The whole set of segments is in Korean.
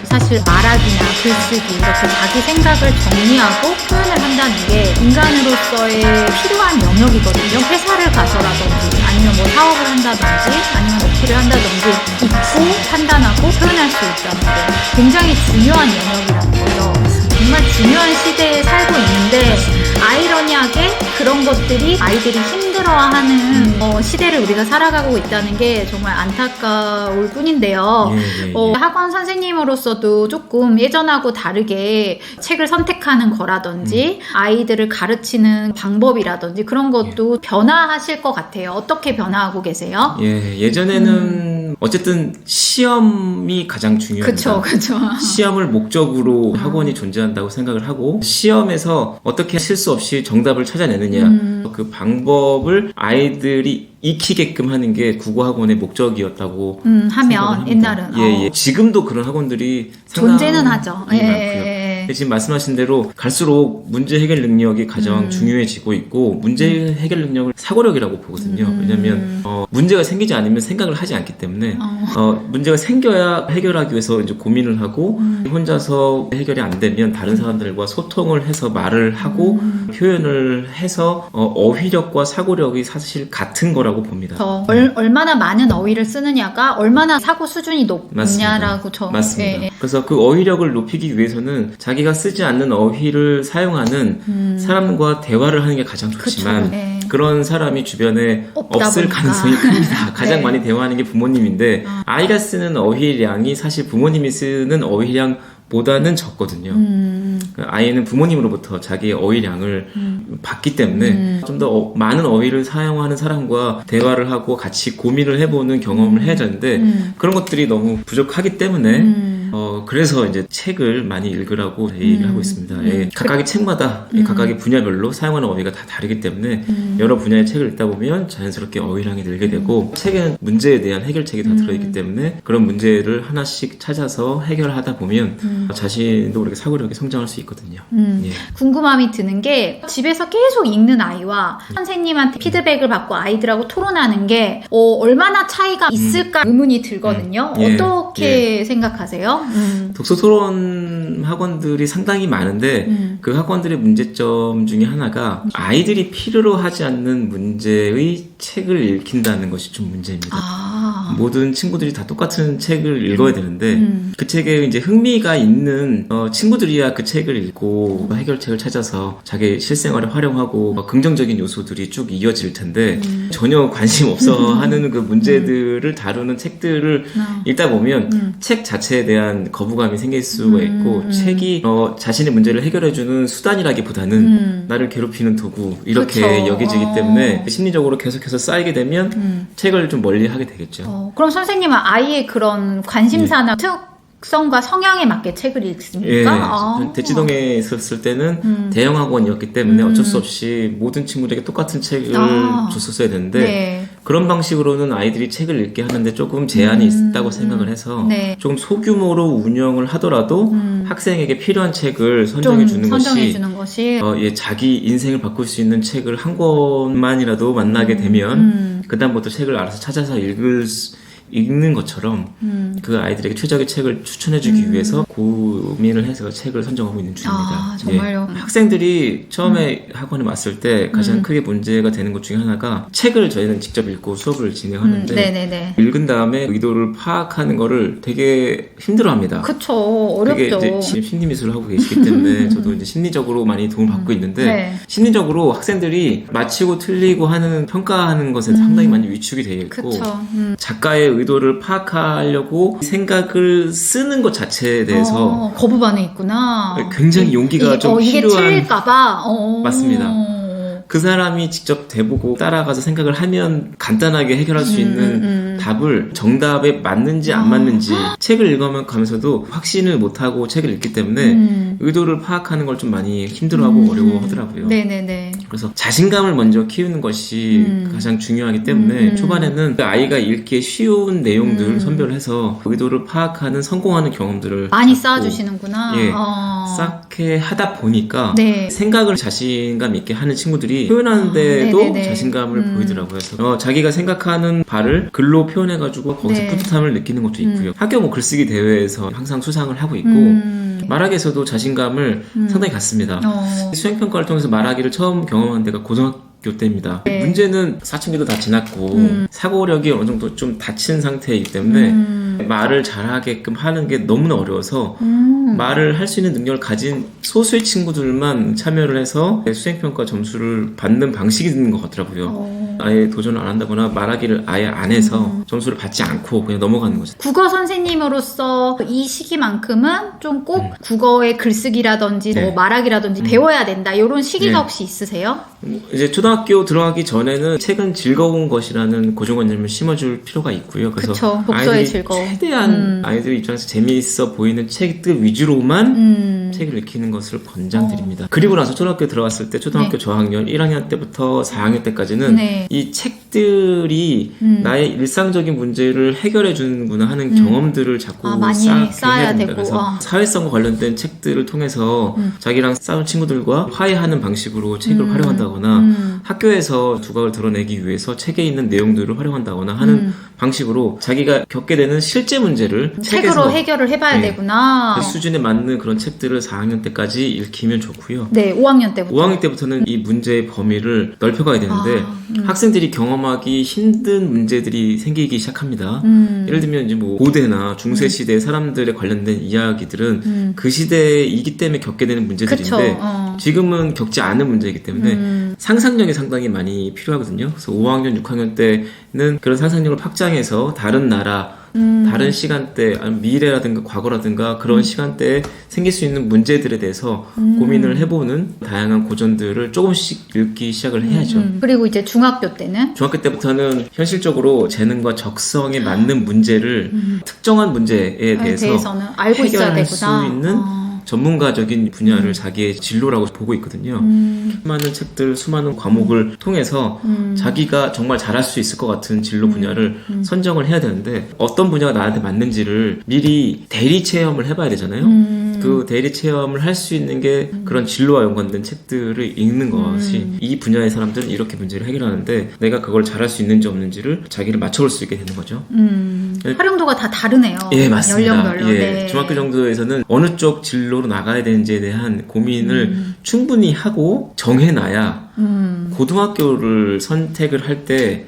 사실 말하기나 글쓰기 이렇게 자기 생각을 정리하고 표현을 한다는 게 인간으로서의 필요한 영역이거든요. 회사를 가서라든지 아니면 뭐 사업을 한다든지 아니면 어필을 한다든지 읽고 판단하고 표현할 수 있다는 게 굉장히 중요한 영역이라는 거죠. 정말 중요한 시대에 살고 있는데 아이러니하게 그런 것들이 아이들이 힘들어하는 시대를 우리가 살아가고 있다는 게 정말 안타까울 뿐인데요. 학원 선생님으로서도 조금 예전하고 다르게 책을 선택하는 거라든지 아이들을 가르치는 방법이라든지 그런 것도 변화하실 것 같아요. 어떻게 변화하고 계세요? 예전에는 어쨌든 시험이 가장 중요합니다. 그쵸. 시험을 목적으로 학원이 존재한다고 생각을 하고 시험에서 어떻게 실수 없이 정답을 찾아내느냐 그 방법을 아이들이 익히게끔 하는 게 국어학원의 목적이었다고 하면 옛날은 지금도 그런 학원들이 존재는 하죠. 많고요. 지금 말씀하신 대로 갈수록 문제 해결 능력이 가장 중요해지고 있고 문제 해결 능력을 사고력이라고 보거든요. 왜냐하면 문제가 생기지 않으면 생각을 하지 않기 때문에 문제가 생겨야 해결하기 위해서 이제 고민을 하고 혼자서 해결이 안 되면 다른 사람들과 소통을 해서 말을 하고 표현을 해서 어휘력과 사고력이 사실 같은 거라고 봅니다. 얼마나 많은 어휘를 쓰느냐가 얼마나 사고 수준이 높냐라고 맞습니다. 그래서 그 어휘력을 높이기 위해서는 자기가 쓰지 않는 어휘를 사용하는 사람과 대화를 하는 게 가장 좋지만 그런 사람이 주변에 없을 보니까. 가능성이 큽니다. 가장 많이 대화하는 게 부모님인데 아이가 쓰는 어휘량이 사실 부모님이 쓰는 어휘량보다는 적거든요. 아이는 부모님으로부터 자기의 어휘량을 받기 때문에 좀 더 많은 어휘를 사용하는 사람과 대화를 하고 같이 고민을 해보는 경험을 해야 되는데 그런 것들이 너무 부족하기 때문에 그래서 이제 책을 많이 읽으라고 얘기를 하고 있습니다. 각각의 책마다 각각의 분야별로 사용하는 어휘가 다 다르기 때문에 여러 분야의 책을 읽다 보면 자연스럽게 어휘량이 늘게 되고 책에는 문제에 대한 해결책이 다 들어있기 때문에 그런 문제를 하나씩 찾아서 해결하다 보면 자신도 그렇게 사고력이 성장할 수 있거든요. 궁금함이 드는 게 집에서 계속 읽는 아이와 선생님한테 피드백을 받고 아이들하고 토론하는 게 얼마나 차이가 있을까 의문이 들거든요. 어떻게 생각하세요? 독서 토론 학원들이 상당히 많은데 그 학원들의 문제점 중에 하나가 아이들이 필요로 하지 않는 문제의 책을 읽힌다는 것이 좀 문제입니다. 모든 친구들이 다 똑같은 책을 읽어야 되는데 그 책에 이제 흥미가 있는 친구들이야 그 책을 읽고 해결책을 찾아서 자기 실생활에 활용하고 긍정적인 요소들이 쭉 이어질 텐데 전혀 관심 없어 하는 그 문제들을 다루는 책들을 읽다 보면 책 자체에 대한 거부감이 생길 수가 있고 책이 자신의 문제를 해결해주는 수단이라기보다는 나를 괴롭히는 도구 이렇게 여겨지기 때문에 심리적으로 계속해서 쌓이게 되면 책을 좀 멀리하게 되겠죠. 그럼 선생님은 아이의 그런 관심사나 특성과 성향에 맞게 책을 읽습니까? 대치동에 있었을 때는 대형 학원이었기 때문에 어쩔 수 없이 모든 친구들에게 똑같은 책을 줬었어야 되는데 그런 방식으로는 아이들이 책을 읽게 하는데 조금 제한이 있다고 생각을 해서 조금 소규모로 운영을 하더라도 학생에게 필요한 책을 선정해 주는 것이 자기 인생을 바꿀 수 있는 책을 한 권만이라도 만나게 되면 그다음부터 책을 알아서 찾아서 읽는 것처럼 그 아이들에게 최적의 책을 추천해주기 위해서 고민을 해서 책을 선정하고 있는 중입니다. 정말요? 학생들이 처음에 학원에 왔을 때 가장 크게 문제가 되는 것 중에 하나가 책을 저희는 직접 읽고 수업을 진행하는데 읽은 다음에 의도를 파악하는 거를 되게 힘들어합니다. 그쵸, 어렵죠. 되게 이제 심리미술을 하고 계시기 때문에 저도 이제 심리적으로 많이 도움을 받고 있는데 심리적으로 학생들이 맞히고 틀리고 하는 평가하는 것에 상당히 많이 위축이 되어 있고 작가의 의도를 파악하려고 생각을 쓰는 것 자체에 대해서 거부 반응이 있구나. 굉장히 용기가 좀 이게 필요한. 틀릴까봐. 맞습니다. 그 사람이 직접 대보고 따라가서 생각을 하면 간단하게 해결할 수 있는 답을 정답에 맞는지 안 맞는지 책을 읽어가면서도 확신을 못하고 책을 읽기 때문에 의도를 파악하는 걸 좀 많이 힘들어하고 어려워하더라고요. 그래서 자신감을 먼저 키우는 것이 가장 중요하기 때문에 초반에는 아이가 읽기에 쉬운 내용들을 선별해서 의도를 파악하는 성공하는 경험들을 많이 쌓아주시는구나. 쌓게 하다 보니까 생각을 자신감 있게 하는 친구들이 표현하는데도 자신감을 보이더라고요. 그래서 자기가 생각하는 바를 글로 표현해가지고 거기서 네. 뿌듯함을 느끼는 것도 있고요. 학교 뭐 글쓰기 대회에서 항상 수상을 하고 있고 말하기에서도 자신감을 상당히 갖습니다. 수행평가를 통해서 말하기를 처음 경험한 데가 고등학교 때입니다. 네. 문제는 사춘기도 다 지났고 사고력이 어느 정도 좀 다친 상태이기 때문에 말을 잘하게끔 하는 게 너무나 어려워서 말을 할 수 있는 능력을 가진 소수의 친구들만 참여를 해서 수행평가 점수를 받는 방식이 있는 것 같더라고요. 아예 도전을 안 한다거나 말하기를 아예 안 해서 점수를 받지 않고 그냥 넘어가는 거죠. 국어 선생님으로서 이 시기만큼은 좀 꼭 국어의 글쓰기라든지 네. 뭐 말하기라든지 배워야 된다 이런 시기가 네. 혹시 있으세요? 이제 초등학교 들어가기 전에는 책은 즐거운 것이라는 고정관념을 심어줄 필요가 있고요. 그래서 그쵸, 독서의 아이들이 즐거움. 최대한 아이들 입장에서 재미있어 보이는 책들 위주로만 책을 읽히는 것을 권장드립니다. 그리고 나서 초등학교 들어갔을 때 초등학교 네. 저학년 1학년 때부터 4학년 때까지는 네. 이 책들이 나의 일상적인 문제를 해결해 주는구나 하는 경험들을 자꾸 많이 쌓게 쌓아야 해야 됩니다. 되고, 그래서 사회성과 관련된 책들을 통해서 자기랑 싸운 친구들과 화해하는 방식으로 책을 활용한다거나 학교에서 두각을 드러내기 위해서 책에 있는 내용들을 활용한다거나 하는 방식으로 자기가 겪게 되는 실제 문제를 책으로 책에서 해결을 해봐야 네. 되구나. 그 수준에 맞는 그런 책들을 4학년 때까지 읽히면 좋고요. 네, 5학년 때부터. 5학년 때부터는 이 문제의 범위를 넓혀가야 되는데 학생들이 경험하기 힘든 문제들이 생기기 시작합니다. 예를 들면 이제 뭐 고대나 중세 시대 사람들에 관련된 이야기들은 그 시대이기 때문에 겪게 되는 문제들인데 그쵸, 지금은 겪지 않은 문제이기 때문에 상상력이 상당히 많이 필요하거든요. 그래서 5학년, 6학년 때는 그런 상상력을 확장해서 다른 나라 다른 시간대, 아니면 미래라든가 과거라든가 그런 시간대에 생길 수 있는 문제들에 대해서 고민을 해보는 다양한 고전들을 조금씩 읽기 시작을 해야죠. 그리고 이제 중학교 때는 중학교 때부터는 현실적으로 재능과 적성에 맞는 문제를 특정한 문제에 대해서는 알고 있어야 해결할 수 되구나. 있는 전문가적인 분야를 자기의 진로라고 보고 있거든요. 수많은 책들, 수많은 과목을 통해서 자기가 정말 잘할 수 있을 것 같은 진로 분야를 선정을 해야 되는데 어떤 분야가 나한테 맞는지를 미리 대리 체험을 해봐야 되잖아요. 그 대리 체험을 할 수 있는 게 그런 진로와 연관된 책들을 읽는 것이 이 분야의 사람들은 이렇게 문제를 해결하는데 내가 그걸 잘할 수 있는지 없는지를 자기를 맞춰볼 수 있게 되는 거죠. 활용도가 다 다르네요. 예, 맞습니다. 연령별로. 예, 네. 중학교 정도에서는 어느 쪽 진로로 나가야 되는지에 대한 고민을 충분히 하고 정해놔야 고등학교를 선택을 할 때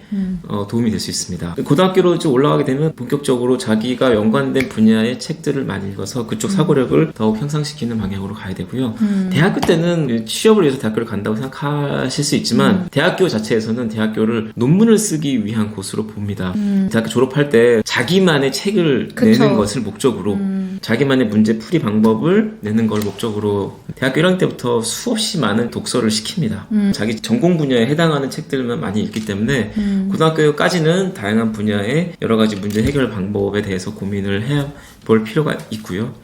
도움이 될 수 있습니다. 고등학교로 좀 올라가게 되면 본격적으로 자기가 연관된 분야의 책들을 많이 읽어서 그쪽 사고력을 더욱 향상시키는 방향으로 가야 되고요. 대학교 때는 취업을 위해서 대학교를 간다고 생각하실 수 있지만 대학교 자체에서는 대학교를 논문을 쓰기 위한 곳으로 봅니다. 대학교 졸업할 때 자기만의 책을 그쵸. 내는 것을 목적으로 자기만의 문제 풀이 방법을 내는 걸 목적으로 대학교 1학년 때부터 수없이 많은 독서를 시킵니다. 자기 전공 분야에 해당하는 책들만 많이 읽기 때문에 고등학교까지는 다양한 분야의 여러 가지 문제 해결 방법에 대해서 고민을 해볼 필요가 있고요.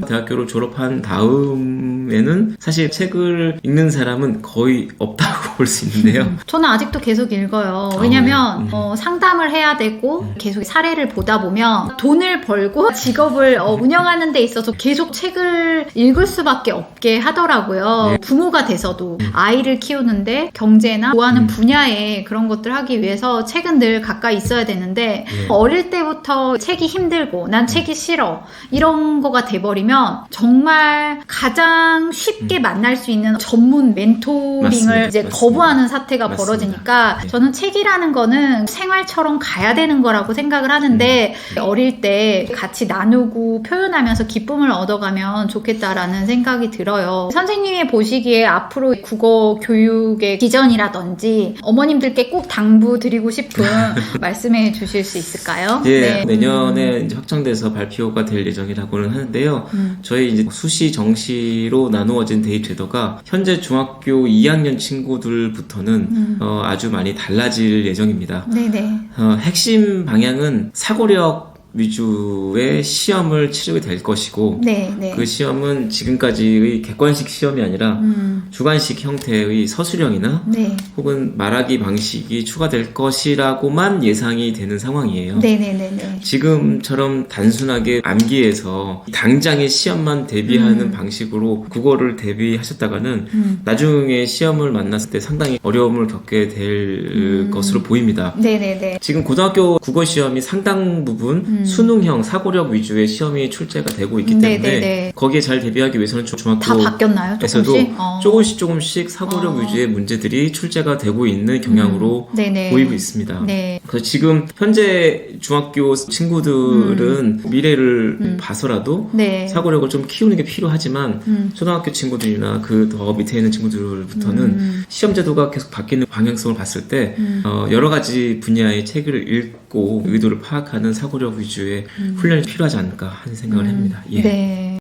대학교를 졸업한 다음에는 사실 책을 읽는 사람은 거의 없다고 볼 수 있는데요. 저는 아직도 계속 읽어요. 왜냐면 상담을 해야 되고 계속 사례를 보다 보면 돈을 벌고 직업을 운영하는 데 있어서 계속 책을 읽을 수밖에 없게 하더라고요. 네. 부모가 돼서도 아이를 키우는데 경제나 좋아하는 분야에 그런 것들 하기 위해서 책은 늘 가까이 있어야 되는데 어릴 때부터 책이 힘들고 난 책이 싫어 이런 거가 돼버리면 정말 가장 쉽게 만날 수 있는 전문 멘토링을 맞습니다. 이제 맞습니다. 거부하는 사태가 맞습니다. 벌어지니까 네. 저는 책이라는 거는 생활처럼 가야 되는 거라고 생각을 하는데 어릴 때 같이 나누고 표현하면서 기쁨을 얻어가면 좋겠다라는 생각이 들어요. 선생님이 보시기에 앞으로 국어 교육의 비전이라든지 어머님들께 꼭 당부드리고 싶은 말씀해 주실 수 있을까요? 예, 네. 내년에 이제 확정돼서 발표가 될 예정이라고는 하는데요. 저희 이제 수시, 정시로 나누어진 데이트레더가 현재 중학교 2학년 친구들부터는 아주 많이 달라질 예정입니다. 네네. 핵심 방향은 사고력 위주의 시험을 치르게 될 것이고 네, 네. 그 시험은 지금까지의 객관식 시험이 아니라 주관식 형태의 서술형이나 네. 혹은 말하기 방식이 추가될 것이라고만 예상이 되는 상황이에요. 네네네네. 지금처럼 단순하게 암기해서 당장의 시험만 대비하는 방식으로 국어를 대비하셨다가는 나중에 시험을 만났을 때 상당히 어려움을 겪게 될 것으로 보입니다. 네네네. 지금 고등학교 국어 시험이 상당 부분 수능형 사고력 위주의 시험이 출제가 되고 있기 때문에 네네네. 거기에 잘 대비하기 위해서는 다 중학교에서도 바뀌었나요? 조금씩 사고력 위주의 문제들이 출제가 되고 있는 경향으로 네네. 보이고 있습니다. 네. 그래서 지금 현재 중학교 친구들은 미래를 봐서라도 네. 사고력을 좀 키우는 게 필요하지만 초등학교 친구들이나 그 더 밑에 있는 친구들부터는 시험 제도가 계속 바뀌는 방향성을 봤을 때 여러 가지 분야의 책을 읽고 의도를 파악하는 사고력 위주의 훈련이 필요하지 않을까 하는 생각을 합니다. 예. 네.